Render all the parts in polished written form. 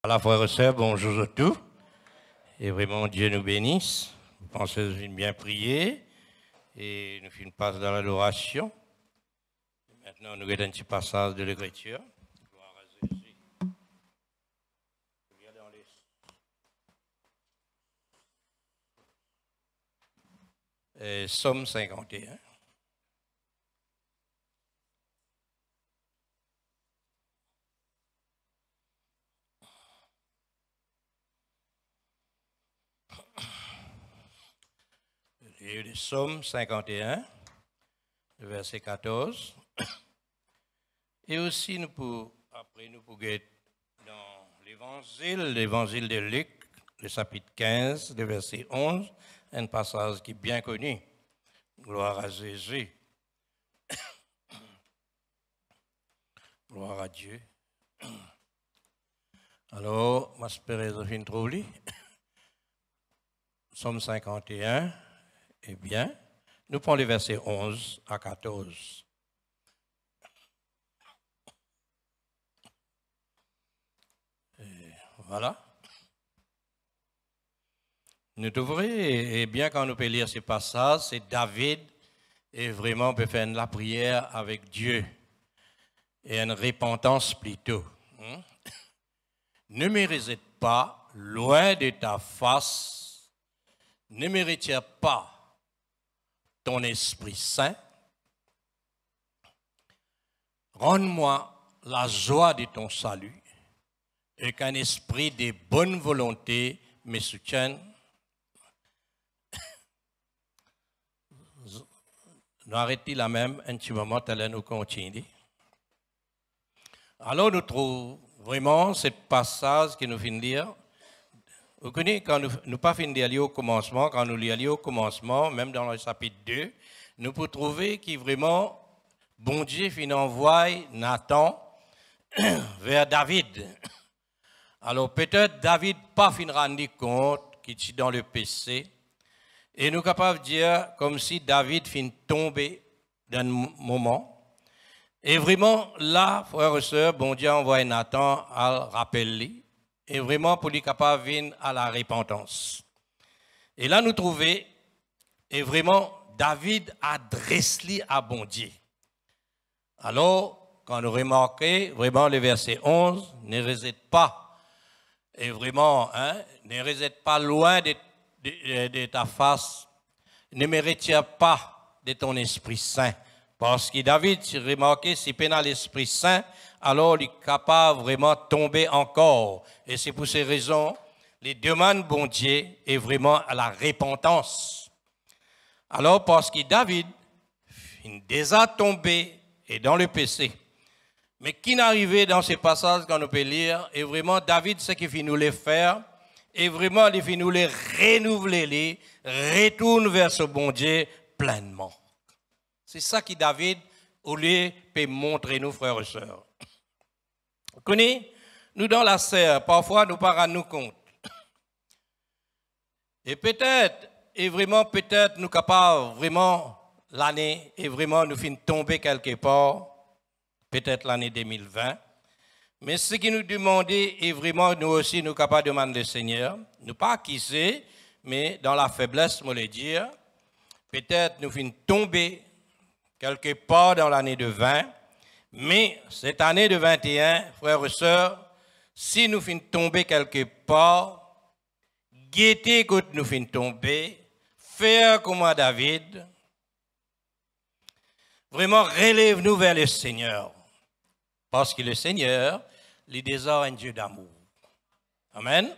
Voilà, frères et sœurs, bonjour à tous. Et vraiment, Dieu nous bénisse. Vous pensez que nous bien prier et nous finissons passe dans l'adoration. Maintenant, nous regardons un petit passage de l'Écriture. Gloire à Jésus. Somme 51. Le livre de Somme 51, le verset 14. Et aussi, après, nous pouvons être dans l'évangile de Luc, le chapitre 15, le verset 11, un passage qui est bien connu. Gloire à Jésus. Gloire à Dieu. Alors, ma espérance de trouver. Somme 51. Eh bien, nous prenons les versets 11 à 14. Et voilà. Nous devrions, et bien quand nous pouvons lire ces passages, c'est David, et vraiment peut faire la prière avec Dieu, et une repentance plutôt. Ne me réside pas loin de ta face, ne me retire pas ton Esprit Saint. Rends-moi la joie de ton salut et qu'un esprit de bonne volonté me soutienne. Nous arrêtons là même un petit moment, allons nous continuer. Alors nous trouvons vraiment ce passage que nous finissons de lire. Vous connaissez, quand nous pas fini de lire au commencement, quand nous lisons au commencement, même dans le chapitre 2, nous pouvons trouver qu'il vraiment, bon Dieu finit envoie Nathan vers David. Alors peut-être David pas fin rendre compte qu'il est dans le péché. Et nous sommes capables de dire comme si David fin tomber dans un moment. Et vraiment, là, frères et sœurs, bon Dieu envoie Nathan à rappeler. Et vraiment, pour lui capable de venir à la repentance. Et là, nous trouvons, et vraiment, David adresse-lui à bon Dieu. Alors, quand nous remarquons, vraiment, le verset 11, ne réside pas. Et vraiment, ne réside pas loin de ta face, ne me retire pas de ton Esprit Saint. Parce que David, si vous remarquez, si pénal l'Esprit Saint, alors il est capable vraiment de tomber encore. Et c'est pour ces raisons, les demandes bon Dieu est vraiment à la repentance. Alors, parce que David, il est déjà tombé et dans le péché. Mais qui n'arrivait dans ces passages qu'on peut lire, et vraiment David, ce qu'il fait nous les faire, et vraiment il fait nous les renouveler, retourne vers ce bon Dieu pleinement. C'est ça que David, au lieu, peut montrer nous, frères et sœurs. Vous connaissez, nous dans la serre, parfois nous ne pas rendre nous compte. Et peut-être, et vraiment peut-être nous capables, vraiment l'année, et vraiment nous finissons tomber quelque part, peut-être l'année 2020. Mais ce qui nous demandait, et vraiment nous aussi nous capables de demander au Seigneur, nous pas acquiser, mais dans la faiblesse, moi le dire, peut-être nous finissons tomber quelque part dans l'année de 20, mais cette année de 21, frères et sœurs, si nous finissons tomber quelque part, guettez quand nous finissons tomber, faire comme à David, vraiment relève-nous vers le Seigneur, parce que le Seigneur, il désire un Dieu d'amour. Amen.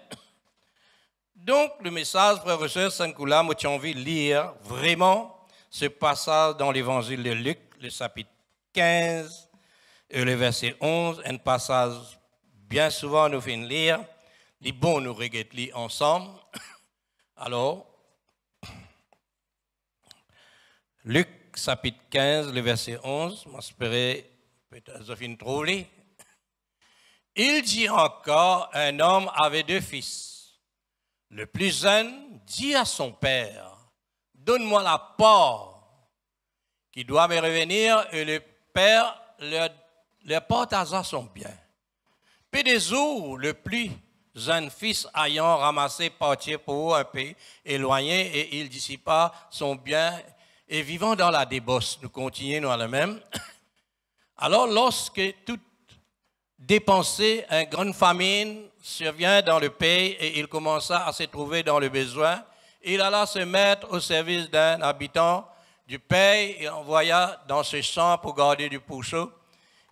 Donc, le message, frères et sœurs, Saint-Coula, moi j'ai envie de lire vraiment ce passage dans l'évangile de Luc, le chapitre 15, et le verset 11, un passage bien souvent nous fait lire, les bons nous regardent lire ensemble. Alors, Luc, chapitre 15, le verset 11, j'espère peut-être que vous trouver. Il dit encore, un homme avait 2 fils. Le plus jeune dit à son père, donne-moi la part qui doit me revenir, et le père leur partage son bien. Puis des jours, le plus jeunes fils ayant ramassé partir pour un pays éloigné et il dissipa son bien et vivant dans la débosse. Nous continuons dans le même. Alors, lorsque tout dépensé, une grande famine survient dans le pays et il commença à se trouver dans le besoin, il alla se mettre au service d'un habitant du pays et envoya dans ce champ pour garder du pourceau.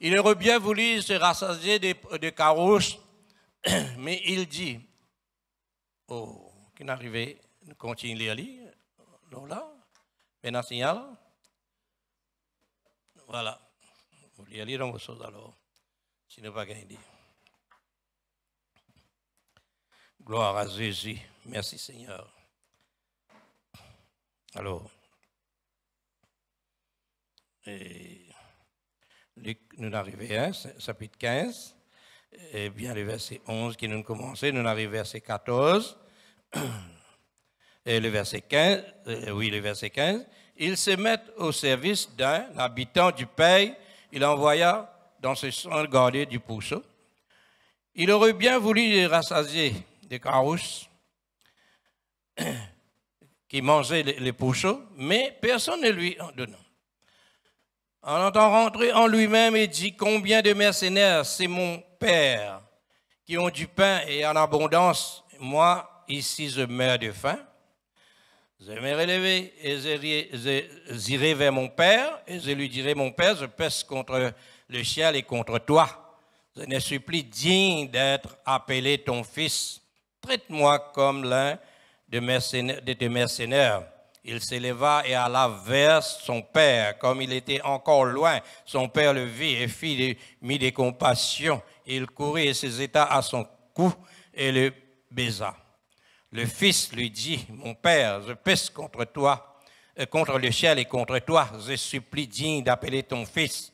Il aurait bien voulu se rassasier de carouches, mais il dit, oh, qui n'est arrivé, nous continuons à lire, là, maintenant signal, voilà, vous lire dans vos choses alors, sinon pas gagner. Gloire à Jésus, merci Seigneur. Alors, Luc, nous arrivons à chapitre 15, et bien le verset 11 qui nous commençait, nous arrivons au verset 14, et le verset 15, le verset 15, ils se mettent au service d'un habitant du pays, il envoya dans ce champ garder du pourceau. Il aurait bien voulu les rassasier des carouches qui mangeaient les pourceaux, mais personne ne lui en donna. En entend rentrer en lui-même et dit, combien de mercenaires, c'est mon père, qui ont du pain et en abondance, moi, ici, je meurs de faim. Je me relever et j'irai vers mon père, et je lui dirai, mon père, je pèse contre le ciel et contre toi. Je ne suis plus digne d'être appelé ton fils. Traite-moi comme l'un de tes mercenaires. Il s'éleva et alla vers son père. Comme il était encore loin, son père le vit et mit des compassions. Il courut et se jeta à son cou et le baisa. Le fils lui dit, mon père, je pèse contre toi, contre le ciel et contre toi. Je suis plus digne d'appeler ton fils.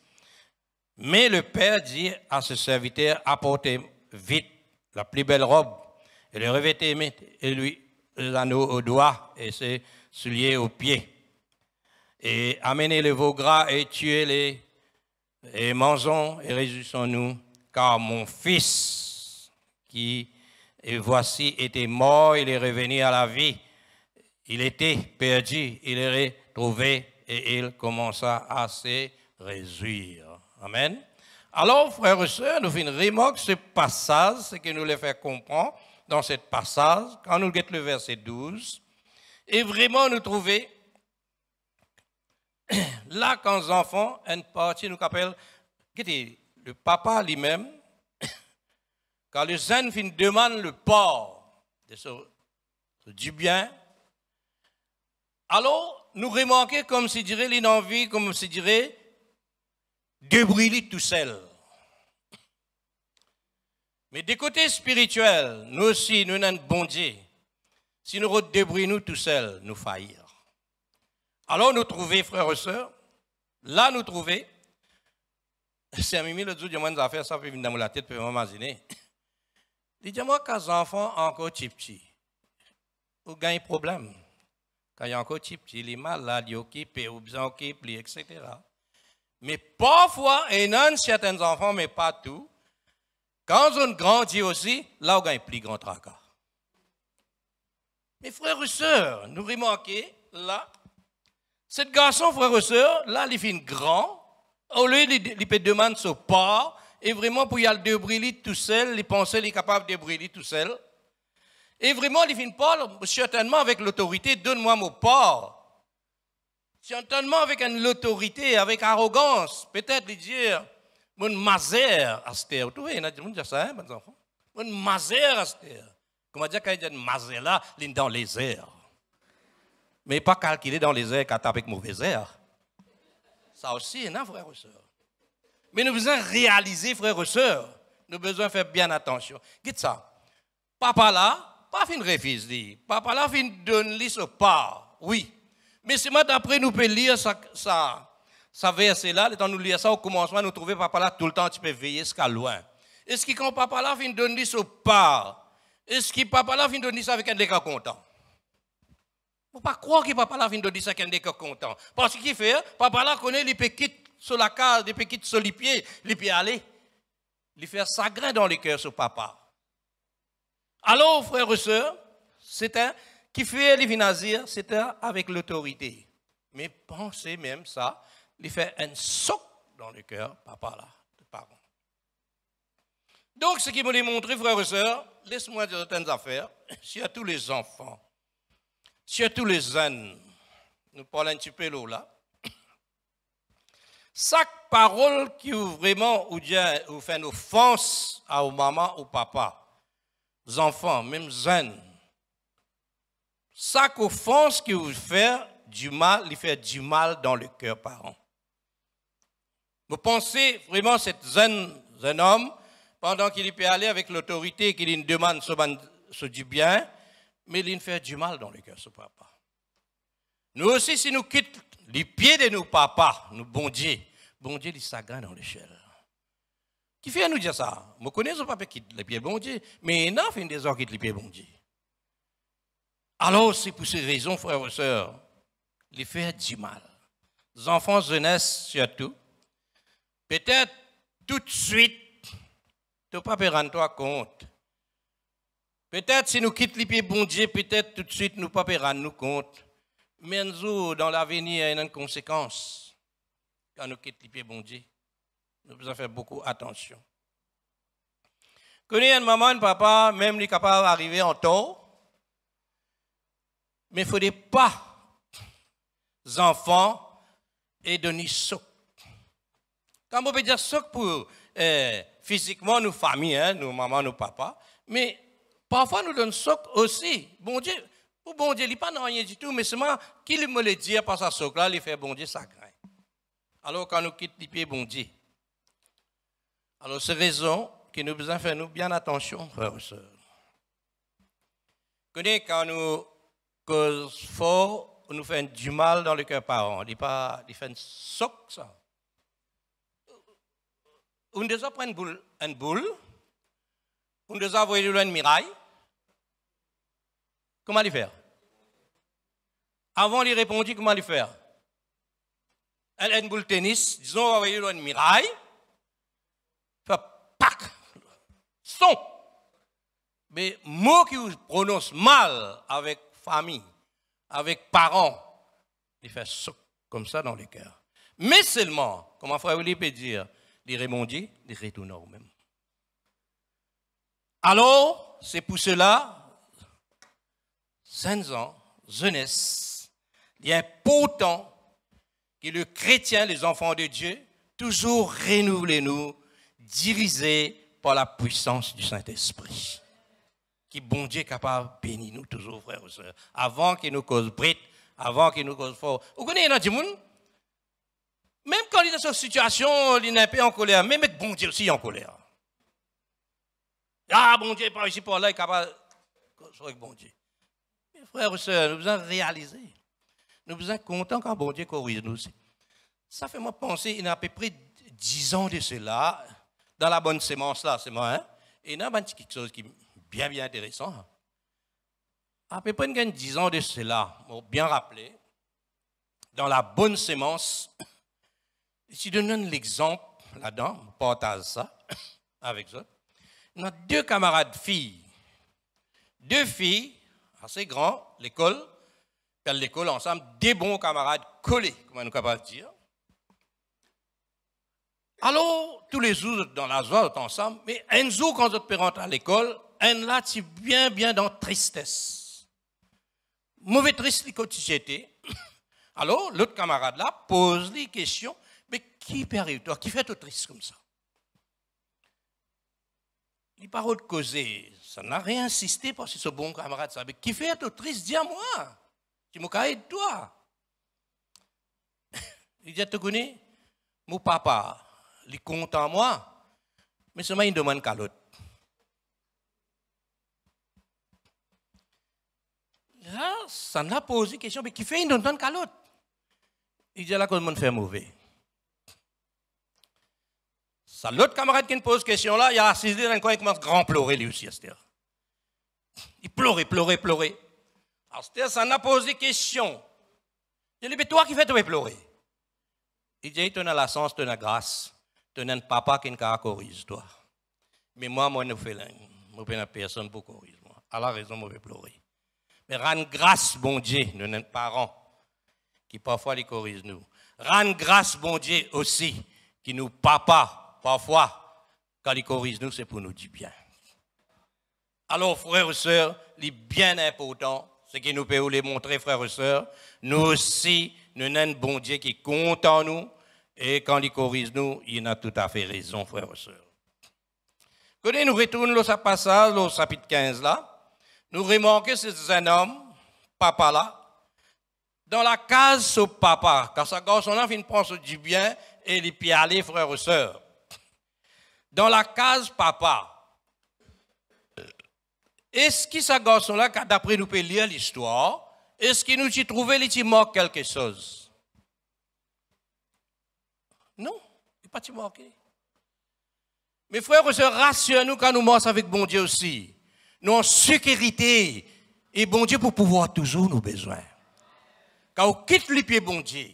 Mais le père dit à ce serviteur, apportez vite la plus belle robe et le revêtez et lui l'anneau au doigt et ses souliers aux pieds. Et amenez-les veaux gras et tuez-les et mangeons et réjouissons-nous, car mon fils qui, et voici, était mort, il est revenu à la vie. Il était perdu, il est retrouvé et il commença à se réjouir. Amen. Alors, frères et sœurs, nous faisons une remarque ce passage, ce que nous les fait comprendre dans ce passage, quand nous guettons le verset 12, et vraiment nous trouvons, là, quand les enfants, une partie nous appelle, le papa lui-même, quand le jeune fin demande le port du bien, alors nous remarquons comme si dirait l'inenvie, comme si dirait, débrouiller tout seul. Mais du côté spirituel, nous aussi, nous avons bon Dieu. Si nous débrouillons tout seul, nous faillir. Alors nous trouvons, frères et sœurs, là nous trouvons, c'est un mimi le jour de moi, affaires, ça fait venir dans la tête, pour m'imaginer. Il dit, moi, quand les enfants encore petits, vous gagnez problème. Quand il y a encore petit, il est malade, il est occupé, ou bien occupé, etc. Mais parfois, et non certains enfants, mais pas tous, quand on grandit aussi, là, on gagne plus grand tracas. Mes frères et sœurs, nous remarquons, là, cet garçon, frères et sœurs, là, il fait grand, au lieu il peut demander ce pas, et vraiment, pour y aller débrouiller tout seul, il pensait qu'il est capable de débrouiller tout seul. Et vraiment, il finit pas, certainement avec l'autorité, donne-moi mon part. Certainement avec l'autorité, avec arrogance, peut-être lui dire, mon mazère à cette terre. Vous voyez, il y a des gens qui disent ça, mes enfants. Mon mazère à cette terre. Comment dire qu'il y a une mazère là, il est dans les airs. Mais pas calculer dans les airs quand tu avec mauvais air. Ça aussi, non, frères et sœurs. Mais nous devons réaliser, frères et sœurs, nous devons faire bien attention. Dites ça. Papa là, pas fin refuse. Papa là, fin donne lui ce pas. Oui. Mais c'est moi d'après nous pouvons lire ça verset là, le temps nous lire ça au commencement, nous trouvons papa là tout le temps, tu peux veiller jusqu'à loin. Est-ce que quand papa là fin donne lui ce pas, est-ce que papa là fin donne ça avec un décor content? Il ne faut pas croire que papa là fin donne ça avec un décor content. Parce qu'il fait, papa là connaît les petites sur la case, les petites sur les pieds aller. Il fait sagrin dans les cœurs sur papa. Alors, frères et sœurs, qui fait les vinazir, c'était avec l'autorité. Mais pensez même ça, il fait un soc dans le cœur, papa là, de parents. Donc, ce qui m'a démontré, frères et sœurs, laisse-moi dire certaines affaires, surtout les enfants, surtout les jeunes, nous parlons un petit peu là. Chaque parole qui vraiment ou fait une offense à maman ou papa, aux enfants, même jeunes, chaque offense qui vous fait du mal, il fait du mal dans le cœur parent. Vous pensez vraiment cet jeune homme, pendant qu'il peut aller avec l'autorité, qu'il lui demande ce du bien, mais il fait du mal dans le cœur, ce papa. Nous aussi, si nous quittons les pieds de nos papas, nous bon Dieu, il s'agrandit dans l'échelle. Qui fait nous dire ça? Je connais ce papa qui quitte les pieds bon Dieu, mais il n'a fait des heures qui quitte les pieds bon Dieu. Alors, c'est pour ces raisons, frères et sœurs, les faire du mal. Les enfants, jeunesse surtout, peut-être tout de suite, tu ne peux pas rendre toi compte. Peut-être si nous quittons les pieds bon Dieu, peut-être tout de suite nous ne pouvons pas rendre nous compte. Mais nous, dans l'avenir, il y a une conséquence. Quand nous quittons les pieds bon Dieu, nous devons faire beaucoup attention. Connais une maman, un papa, même les capables d'arriver en tort, mais il ne faudrait pas les enfants et donner soc. Quand on peut dire soc pour physiquement nos familles, hein, nos mamans, nos papas, mais parfois nous donnons soc aussi. Bon Dieu, pour bon Dieu, il n'y a pas rien du tout, mais seulement qu'il me le dit par sa soc là, il fait bon Dieu, ça craint. Alors quand nous quittons les pieds, bon Dieu. Alors c'est raison que nous devons faire nous bien attention, frères et sœurs. Quand nous cause fort, nous fait du mal dans le cœur parent. Il fait un soc, ça. On doit prendre une boule, on doit envoyer une miraille. Comment le faire? Avant, il répondit comment le faire? Une boule de tennis, disons, envoyer une miraille, fait pac, son. Mais mot qui prononce mal avec famille, avec parents, il fait soc comme ça dans le cœur. Mais seulement, comme frère Willy peut dire, il répondit, il retourne au même. Alors, c'est pour cela, 5 ans, jeunesse, il est important que le chrétien, les enfants de Dieu, toujours renouvelez-nous, dirigés par la puissance du Saint-Esprit. Qui bon Dieu est capable de bénir nous toujours, frères et sœurs, avant qu'il nous cause brite, avant qu'il nous cause fort. Vous connaissez dans le monde? Même quand il est dans cette situation, il n'est un peu en colère, même avec bon Dieu aussi en colère. Ah, bon Dieu, par ici, par là, il est capable de causer avec bon Dieu. Mes frères et sœurs, nous devons réaliser. Nous sommes contents quand bon Dieu corrige nous. Ça fait moi penser, il y a à peu près 10 ans de cela, dans la bonne sémence là, c'est moi, hein? Et il y a quelque chose qui est bien intéressant. À peu près 10 ans de cela, bien rappelé, dans la bonne sémence, si je donne l'exemple là-dedans, je partage ça avec ça. On a 2 camarades filles, 2 filles assez grandes, l'école, à l'école ensemble, des bons camarades collés, comment nous capables de dire. Alors, tous les jours dans la joie, ensemble, mais un jour, quand notre parents à l'école, un là, c'est bien dans tristesse. Mauvais triste, quotidien. Alors, l'autre camarade là pose les questions, mais qui perd toi, qui fait tout triste comme ça? Les paroles causées, ça n'a rien insisté parce que ce bon camarade savait. Qui fait tout triste, dis à moi. Tu m'as caillé de toi. Il dit, tu connais, mon papa, il compte en moi, mais seulement il demande qu'à l'autre. Là, ça n'a posé question, mais qui fait il demande qu'à l'autre? Il dit là que le monde fait mauvais. Ça, l'autre camarade qui me pose question là, il a assisté dans un coin, il commence à grand pleurer lui aussi, Esther. Il pleurait. Alors, Esther, ça n'a posé question. Je lui dis, mais toi qui fais, tu vas pleurer. Il dit, tu as la chance, tu as la grâce, tu as un papa qui ne corrige toi. Mais moi, je ne fais rien. Je ne fais personne pour corriger moi. à la raison, mauvais pleurer. Mais rendre grâce, bon Dieu, nous, nos parents, qui parfois les corrigent nous. Rendre grâce, bon Dieu, aussi, qui nous papa, parfois, quand ils corrigent nous, c'est pour nous dire bien. Alors, frères et sœurs, les bien important, ce qui nous peut les montrer, frères et sœurs, nous aussi, nous avons un bon Dieu qui compte en nous, et quand il corrige nous, il a tout à fait raison, frères et sœurs. Quand nous retournons au passage, au chapitre 15 là, nous remarquons que c'est un homme, papa là, dans la case sur papa, quand sa garçon-là vient prendre du bien et il peut aller, frères et sœurs. Dans la case papa, est-ce que ce garçon-là, d'après nous peut lire l'histoire, est-ce qu'il nous y trouvait, il manque quelque chose? Non, il n'est pas manqué. Mes frères et sœurs, rassurez-nous quand nous marchons avec bon Dieu aussi. Nous en sécurité. Et bon Dieu pour pouvoir toujours nos besoins. Quand on quitte les pieds bon Dieu,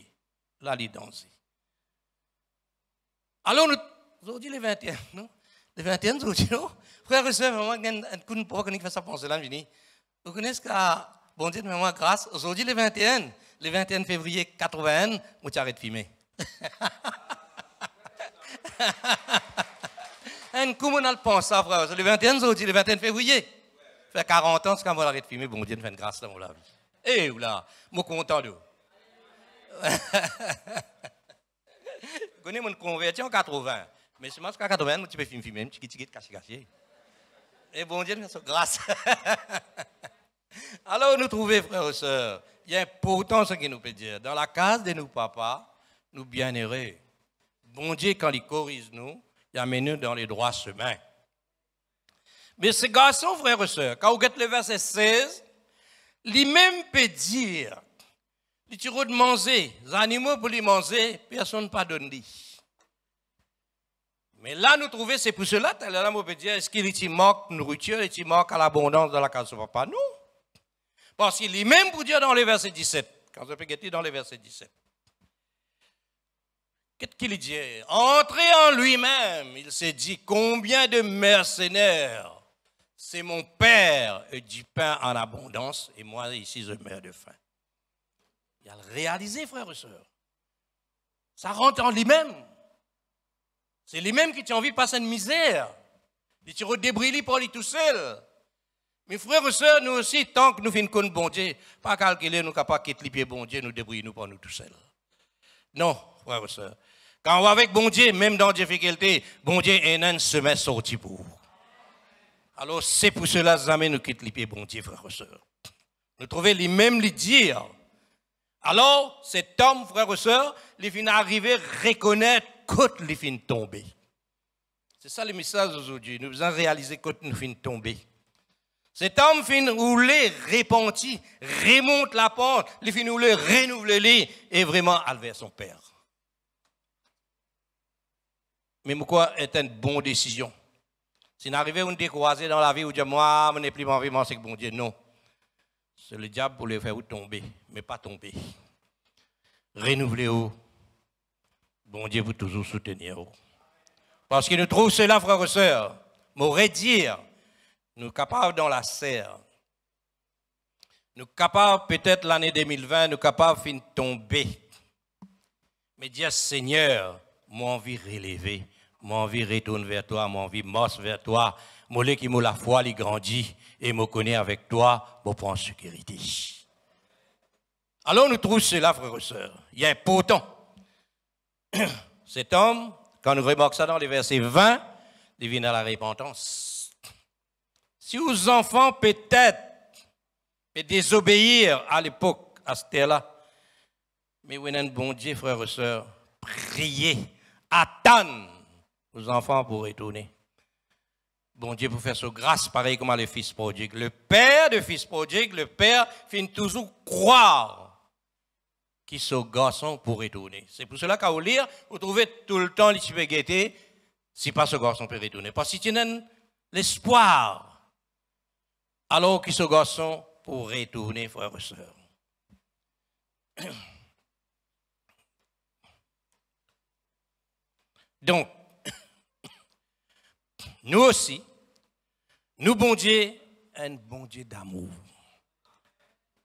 là, il danse. Alors, nous aujourd'hui les 21, non? Les 21, nous aujourd'hui, non? Frères et sœurs, moi, je pourquoi qu'on fait ça penser là, vous connaissez que bon Dieu, moi, grâce. Aujourd'hui, les 21 février 81, moi, j'arrête de filmer. Comment on a le pensé, frère? Le 21 aujourd'hui, le 21 février. Ça fait 40 ans, c'est quand on arrête de filmer, bon Dieu, nous fait une grâce dans mon vie. Eh, oula, je suis content de vous. Je connais mon converti en 80. Mais c'est moi, en 80, tu peux filmer, tu peux cacher. Et bon Dieu, nous fait grâce. Alors, nous trouvons, frères et sœurs, il y a important ce qu'il nous peut dire. Dans la case de nos papas, nous bienheureux. Bon Dieu, quand il corrige nous, il amène nous dans les droits chemins. Mais ce garçon, frères et sœurs, quand vous regardez le verset 16, lui-même peut dire, il tire de manger, les animaux pour les manger, personne ne pardonne. Mais là, nous trouvons, c'est pour cela, là, on peut dire, est-ce qu'il manque nourriture, il manque à l'abondance dans la case de papa? Non. Parce qu'il lui-même pour dire dans le verset 17, quand je peux guetter dans le verset 17. Qu'est-ce qu'il dit? Entré en lui-même, il s'est dit, combien de mercenaires, c'est mon père du pain en abondance, et moi ici je meurs de faim. Il a réalisé, frères et sœurs. Ça rentre en lui-même. C'est lui-même qui a envie de passer une misère. Il tire débris pour lui tout seul. Mes frères et sœurs, nous aussi, tant que nous faisons une bon Dieu, pas calculer, nous ne pouvons pas quitter les pieds bon Dieu, nous débrouillons nous pour nous tout seuls. Non, frères et sœurs. Quand on va avec bon Dieu, même dans la difficulté, bon Dieu est un chemin sorti pour vous. Alors, c'est pour cela que jamais nous quittons les pieds bon Dieu, frères et sœurs. Nous trouvons les mêmes les dire. Alors, cet homme, frères et sœurs, il finit arriver à reconnaître quand il finit tomber. C'est ça le message aujourd'hui. Nous devons réaliser quand nous finit tomber. Cet homme finit rouler, repenti, remonte la pente, il finit rouler, renouveler et vraiment aller vers son père. Mais pourquoi est une bonne décision? Si nous arrivons à nous décroiser dans la vie, ou dire, moi, je n'ai plus envie de manger avec bon Dieu. Non. C'est le diable pour le faire tomber, mais pas tomber. Renouvelez-vous. Bon Dieu vous toujours soutenir. Parce que nous trouvons cela, frères et sœurs, m'aurait dire, nous sommes capables dans la serre. Nous sommes capables, peut-être l'année 2020, nous sommes capables de tomber. Mais dire, Seigneur, moi envie de relever. Mon envie retourne vers toi, mon envie marche vers toi. Mon qui m'a la foi, il grandit et me connaît avec toi, mon prend sécurité. Alors nous trouvons cela, frères et sœurs. Il est important. Cet homme, quand nous remarquons ça dans les versets 20, il vient à la repentance. Si vos enfants peut-être désobéir à l'époque, à ce terre-là, mais vous avez un bon Dieu, frères et sœurs, priez, attendez. Nos enfants pour retourner. Bon Dieu pour faire sa grâce, pareil comme le fils prodigue. Le père de fils prodigue, le père finit toujours croire qu'il est garçon pour retourner. C'est pour cela qu'à vous lire, vous trouvez tout le temps les spaghettis, si pas ce garçon peut retourner. Parce que si tu as l'espoir, alors qu'il est garçon pour retourner, frères et sœurs. Donc, nous aussi, nous, bon Dieu, un bon Dieu d'amour.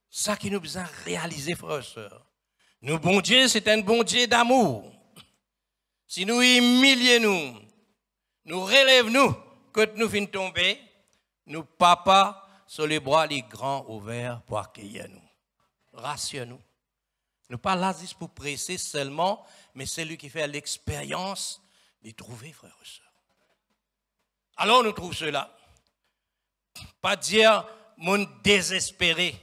Ça qui nous besoin réaliser, frères et sœurs. Nous, bon Dieu, c'est un bon Dieu d'amour. Si nous humilions, nous relèvons, quand nous finissons tomber, nous, papa, sur les bras, les grands ouverts pour accueillir nous. Rassure-nous. Nous pas là juste pour presser seulement, mais c'est lui qui fait l'expérience de trouver, frères et sœurs. Alors nous trouvons cela. Pas dire, mon désespéré.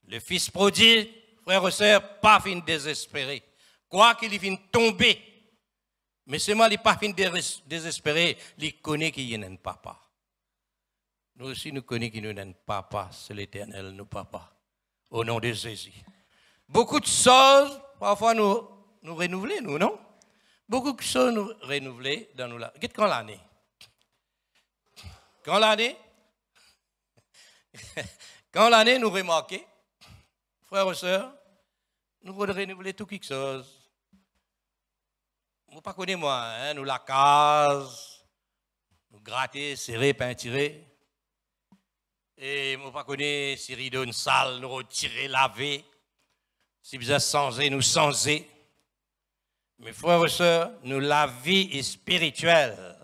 Le fils prodigue, frères et sœurs, pas fin désespéré. Quoi qu'il fin tomber. Mais seulement il pas fin désespéré, il connaît qu'il y a un papa. Nous aussi, nous connaissons qu'il y a un papa, c'est l'Éternel, nos papas. Au nom de Jésus. Beaucoup de choses, parfois nous renouveler, nous, non? Beaucoup de choses nous renouveler dans nous là. Qu'est-ce qu'on l'année? Quand l'année nous remarquons, frères et sœurs, nous renouveler tout quelque chose. Vous ne connaissez pas moi, hein? Nous la case, nous gratter, serrer, peinturer. Et je ne connais pas si rideau une salle, nous retirer, laver. Si vous êtes changé, nous changer. Mes frères et sœurs, nous, la vie est spirituelle.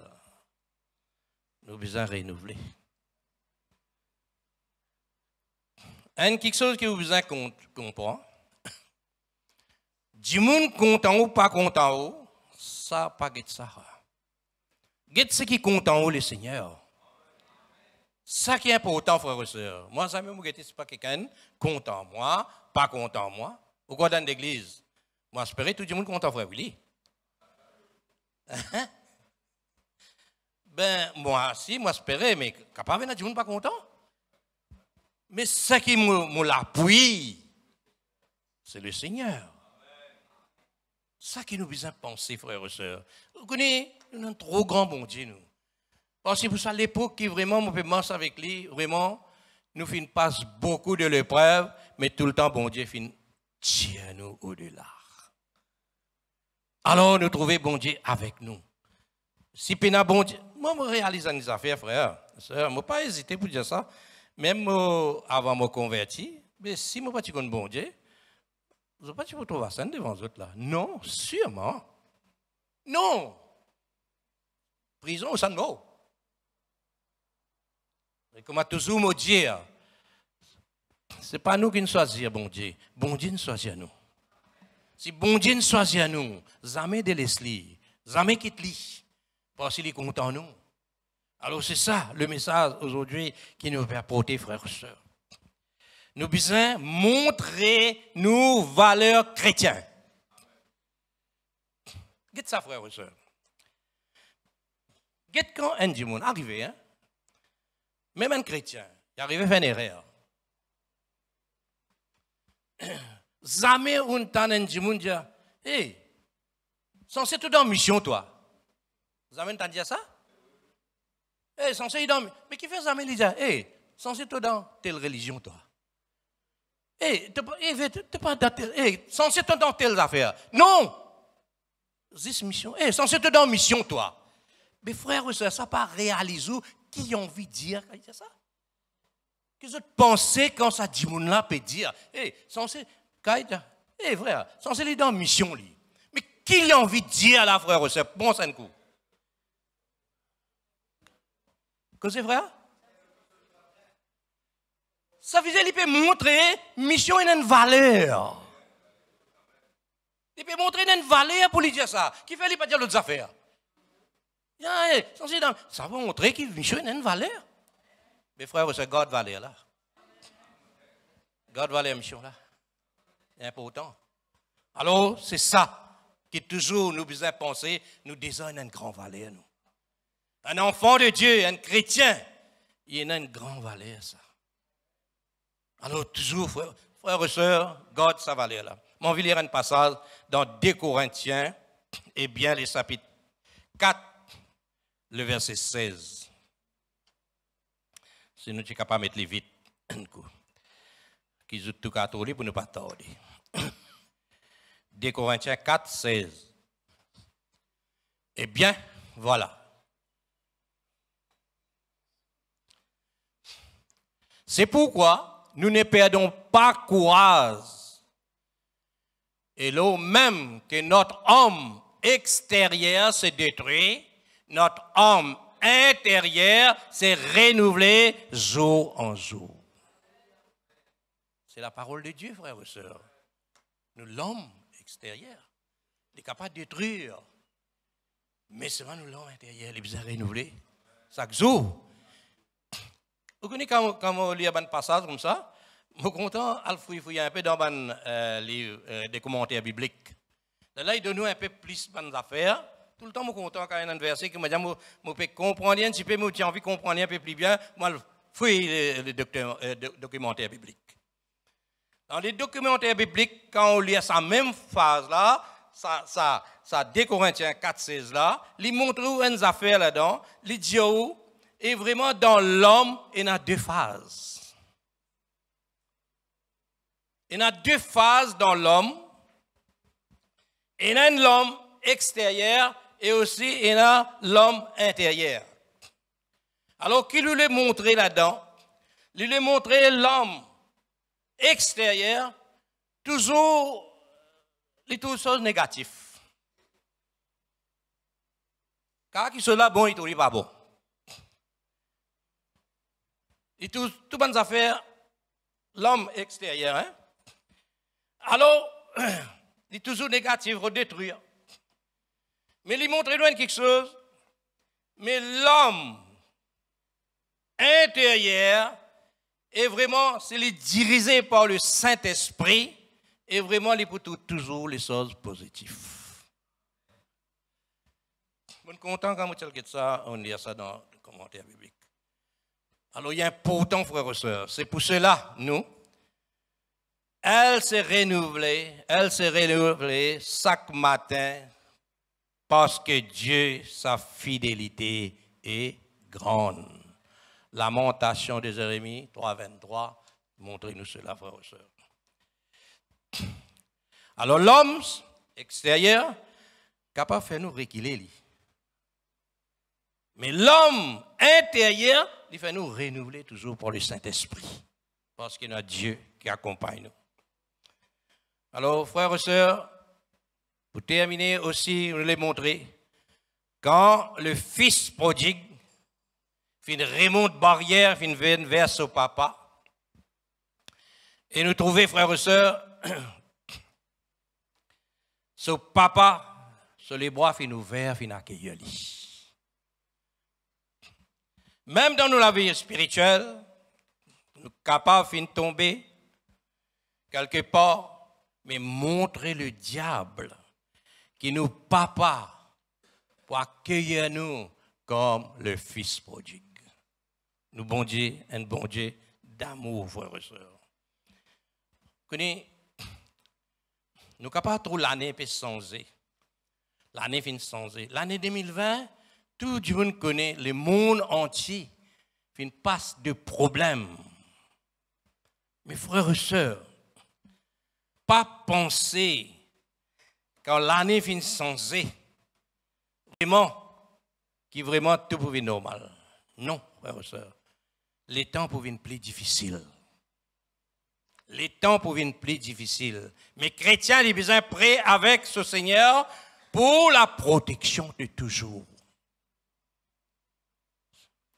Nous avons besoin de renouveler. Quelque chose que vous avez besoin de comprendre. Du monde content ou pas content ou, ça pas de ça. Get ce qui compte en haut, le Seigneur. Ça qui est important, frères et sœurs. Moi, ça me c'est pas quelqu'un content moi, pas content moi. Ou quoi dans l'église? Moi, j'espère tout le monde content, frère Willy. Ben, moi, si, moi, j'espère, mais capable de tout le monde pas content. Mais ce qui me l'appuie, c'est le Seigneur. Ça qui nous besoin de penser, frères et sœurs. Vous connaissez, nous avons un trop grand bon Dieu, nous. Parce que pour ça, l'époque qui vraiment, on peut marcher avec lui, vraiment, nous passe beaucoup de l'épreuve, mais tout le temps, bon Dieu tire nous au-delà. Alors, nous trouvons bon Dieu avec nous. Si pena bon Dieu, moi, je réalise des affaires, frère, sœur, je ne pas hésiter pour dire ça. Même avant de me convertir, mais si je ne suis pas bon Dieu, je ne vais pas trouver ça devant les autres là. Non, sûrement. Non. Prison, ça ne va. Et comme toujours me dire, ce n'est pas nous qui nous choisissons, bon Dieu. Bon Dieu nous choisit à nous. Si bon Dieu nous choisit à nous, jamais de laisser, jamais quitte-lui, parce qu'il est content de nous. Alors c'est ça le message aujourd'hui qui nous fait apporter, frères et sœurs. Nous besoin montrer nos valeurs chrétiennes. Qu'est-ce ça, frères et sœurs? Qu'est-ce quand un monde arrive, hein? Même un chrétien, il arrive à faire une erreur. Jamais on entend un monde dire, hey, censé tout dans mission, toi. Jamais entendu ça? Hey, censé dans. Mais qui fait jamais dire, hey, censé tout dans telle religion, toi. Hey, t'es pas dans telle. Hey, censé tout dans telle affaire. Non! This mission. Hey, censé tout dans mission, toi. Mais frères et sœurs, ça pas réaliser qui a envie de dire quand il dit ça? Qu'est-ce que vous pensez quand ça dit mon là peut dire? Hey, censé. Hey, frère, censé aller dans mission, lui. Mais qui a envie de dire là, frère et sœurs? Bon, c'est un coup. Que c'est frère? Ça veut dire qu'il peut montrer mission et une valeur. Il peut montrer une valeur pour lui dire ça. Qui fait lui pas dire l'autre affaire? Ça va montrer qu'il mission et une valeur. Mais frère, c'est God valeur là. God valeur mission là. C'est important. Alors, c'est ça qui toujours nous besoin penser, nous désignons une grande valeur, nous. Un enfant de Dieu, un chrétien, il a une grande valeur, ça. Alors, toujours, frères et sœurs, garde sa valeur là. On va lire un passage dans 2 Corinthiens, et bien le chapitre 4, le verset 16. Si nous sommes capables de mettre les vite, qui sont tout catholiques pour ne pas tarder. 2 Corinthiens 4, 16. Eh bien, voilà. C'est pourquoi nous ne perdons pas courage. Et là même que notre homme extérieur se détruit, notre homme intérieur s'est renouvelé jour en jour. C'est la parole de Dieu, frères et sœurs. Nous, l'homme extérieur, il est capable de détruire. Mais seulement nous, l'homme intérieur, il est besoin de renouveler chaque jour. Vous connaissez quand on lit un passage comme ça, je suis content de fouiller un peu dans les livres des commentaires bibliques. Là, il donne nous un peu plus de affaires. Tout le temps, je suis content quand il y a un verset qui me dit je peux comprendre un petit peu, mais j'ai envie de comprendre un peu plus bien. Moi, je fouille les documentaires bibliques. Dans les documentaires bibliques, quand on lit cette même phase-là, ça 2 Corinthiens 4,16 là, il montre une affaire là-dedans, il dit et vraiment dans l'homme, il y a 2 phases. Il y a 2 phases dans l'homme. Il y a l'homme extérieur et aussi il y a l'homme intérieur. Alors, qu'il lui a montré là-dedans? Il lui a montré l'homme extérieur, toujours les choses négatives. Car qui sont là, bon, il n'est pas bon. Et tout bonnes affaires, l'homme extérieur. Hein? Alors, il est toujours négatif, redétruire. Mais il montre loin quelque chose. Mais l'homme intérieur est vraiment, c'est dirigé par le Saint-Esprit et vraiment, il pour toujours les choses positives. Je suis content quand vous dites ça, on lit ça dans le commentaire biblique. Alors, il y a un important, frères et sœurs. C'est pour cela, nous, elle s'est renouvelée chaque matin parce que Dieu, sa fidélité est grande. Lamentation de Jérémie 3,23, montrez-nous cela, frères et sœurs. Alors, l'homme extérieur, capable de faire nous reculer. Mais l'homme intérieur, il fait nous renouveler toujours pour le Saint-Esprit. Parce qu'il y a Dieu qui accompagne nous. Alors, frères et sœurs, pour terminer aussi, je vous l'ai montré, quand le fils prodigue remonte barrière, vers son papa, et nous trouvons, frères et sœurs, son papa, sur les bras, fin ouvert, fin accueillir. Même dans la vie spirituelle, nous sommes capables de tomber quelque part, mais montrer le diable qui nous papa pour accueillir nous comme le fils prodigue. Nous, bon Dieu, un bon Dieu d'amour, frères et sœurs. Nous sommes capables de trouver l'année peut changer. L'année finit changer. L'année 2020, tout le monde connaît, le monde entier passe de problèmes. Mes frères et sœurs, pas penser quand l'année finit changer, vraiment tout pour normal. Non, frères et sœurs. Les temps pour venir plus difficiles. Les temps pour venir plus difficiles. Mais chrétiens, ils ont besoin prêts avec ce Seigneur pour la protection de toujours.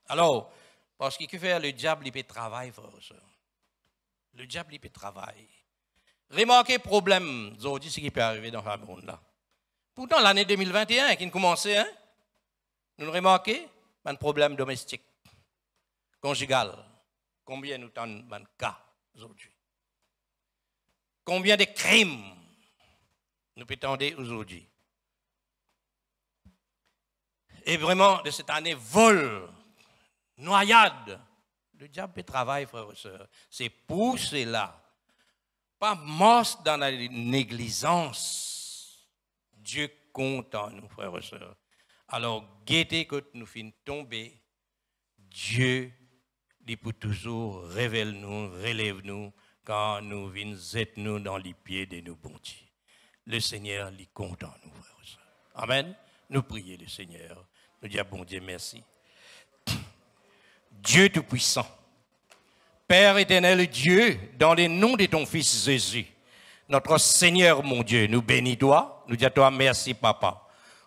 Alors, parce qu'il peut faire le diable, il peut travailler, frère et sœur. Le diable, il peut travailler. Remarquez le problème, aujourd'hui, ce qui peut arriver dans ce monde-là. Pourtant, l'année 2021, qui a commencé, hein, nous remarquons un problème domestique, conjugal. Combien nous avons de cas aujourd'hui? Combien de crimes nous prétendons aujourd'hui? Et vraiment, de cette année, vol, noyade. Le diable peut travailler, frères et sœurs. C'est pour cela. Pas mort dans la négligence. Dieu compte en nous, frères et sœurs. Alors, guettez que nous finissons tomber. Dieu, il peut toujours révèle-nous, relève-nous quand nous venons nous dans les pieds de nos bons dieux. Le Seigneur, il compte en nous, frères et sœurs. Amen. Nous prions le Seigneur. Nous disons, bon Dieu, merci. Dieu Tout-Puissant, Père éternel Dieu, dans le nom de ton Fils Jésus, notre Seigneur, mon Dieu, nous bénis toi, nous disons à toi merci, Papa.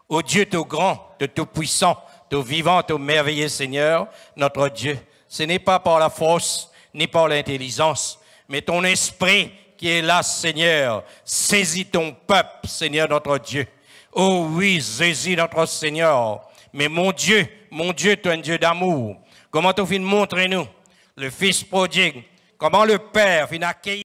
Ô Dieu tout grand, tout puissant, tout vivant, tout merveilleux Seigneur, notre Dieu, ce n'est pas par la force, ni par l'intelligence, mais ton esprit qui est là, Seigneur. Saisis ton peuple, Seigneur notre Dieu. Oh oui, Jésus notre Seigneur. Mais mon Dieu, tu es un Dieu d'amour. Comment tu viens montrer nous le Fils prodigue, comment le Père vient accueillir